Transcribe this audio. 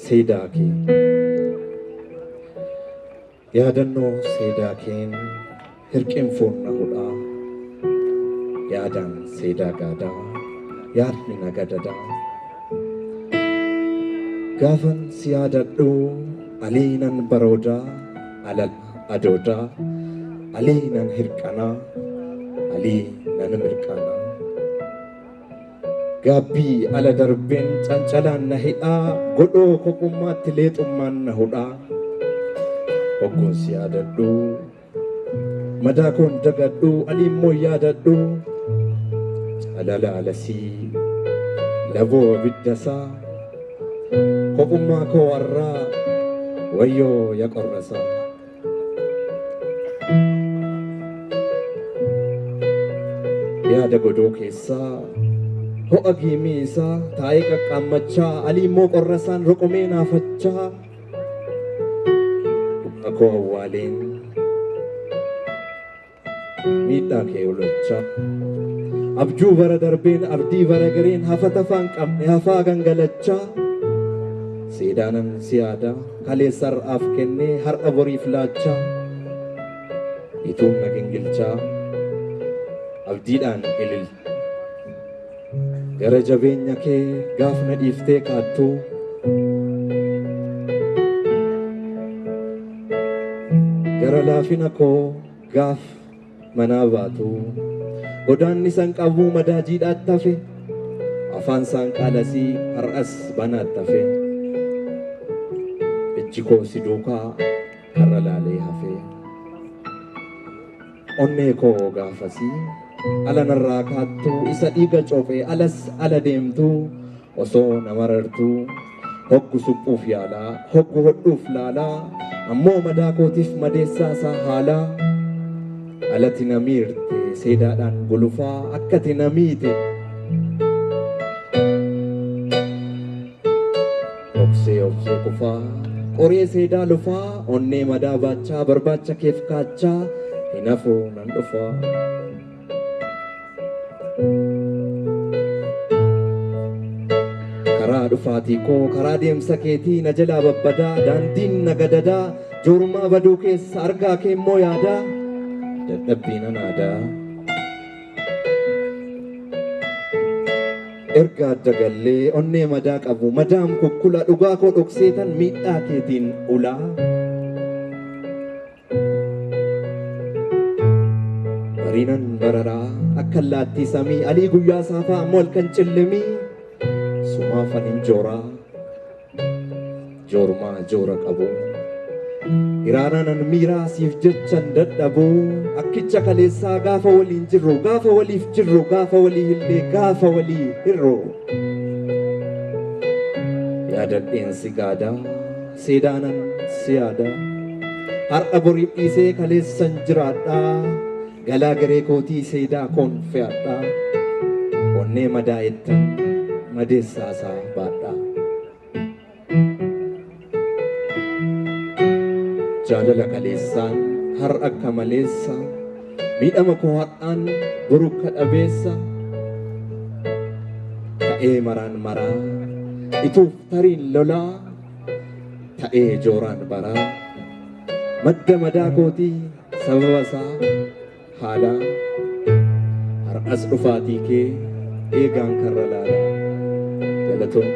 Seedake Yaadannoo seedaakeen hirqeen foonna hudhaa yaadaan seedaa gaadaa yaadni nagadadaa gaafan si yaadadhu aliinan baroodaa alal adoodaa aliinan hirqanaa aliinan mirqanaa gaabbii ala darbeen cancalaan na hidhaa godhoo koqummaatti leexummaan na hudhaa Hokkuun si yaadadhu madaa koon dagadhu aliimmoo yaadadhu alala alasii laboo abiddasaa koqummaa koo warraa wayyoo ya qorrasaa yaada godoo keessaa ho'a giimii isaa taa'ee qaqqaammachaa aliimmoo qorrasaan roqomee naafachaa Aku awalin miidhaa kee ololcha abjuu bara darbeen abdii bara gareen hafata afaan qabne hafaa gangalachaa seedaanan si yaada kaleessa har'aaf kennee har'a boriif laachaa ituun na gingilchaa abdiidhaan ilil gara jabeenya kee gaaf na dhiiftee kaattuu Gara laafina koo gaaf manaa baatu godaanni san qabuu madaajiidhaatti hafe afaan isaan qaalasii har'as banaatti hafe ijji koo si duukaa karra laalee hafe onnee koo gaafasii ala narraa kaattuu isa dhiiga cophee alas ala deemtuu osoo nama rartuu hoggu suphuuf yaalaa hoggu hodhuuf laalaa ammoo madaa kootiif madeessaa isaa haalaa alatti na miirte seedaadhaan gulufaa akkati na miite obsee kufaa qoree seedaa lufaa onnee madaa baachaa barbaacha keef kaachaa hin hafuu nan dhufaa karaa dhufaatii koo karaa deemsa keetii na jalaa babbadaa daandiin na gadadaa joormaa baduu keessa argaa kee immoo yaadaa dadhabbii nan aadaa erga adda gallee onnee madaa qabu madaam kukkula dhugaa koo dhokseetan miidhaa keetiin ulaa bariinan bararaa akka allaattii samii alii guyyaa saafaa ammoo halkan cillimii sumaafan hin joormaa joora qabu Iraanan miiraa siif jechan dadhabuu akkicha kaleessaa gaafa waliin jirru gaafa waliif jirru gaafa walii hillee gaafa walii hirru yaadadheen si gaadaa seedaanan si yaada har'a boriif dhiisee kaleessan jiraadhaa galaa garee kootii seedaa koon fe'adhaa onnee madaa'ettan madeessaa isaa baadhaa jaalala kaleessaan har'a akka maleessa miidhama koo har'aan burukka dhabeessa ta'ee maraan maraa ituuf tariin lolaa ta'ee jooraan baraa madda madaa kootii sababa isaa haalaa har'as dhufaatii kee eegaan karra laalaa galatoon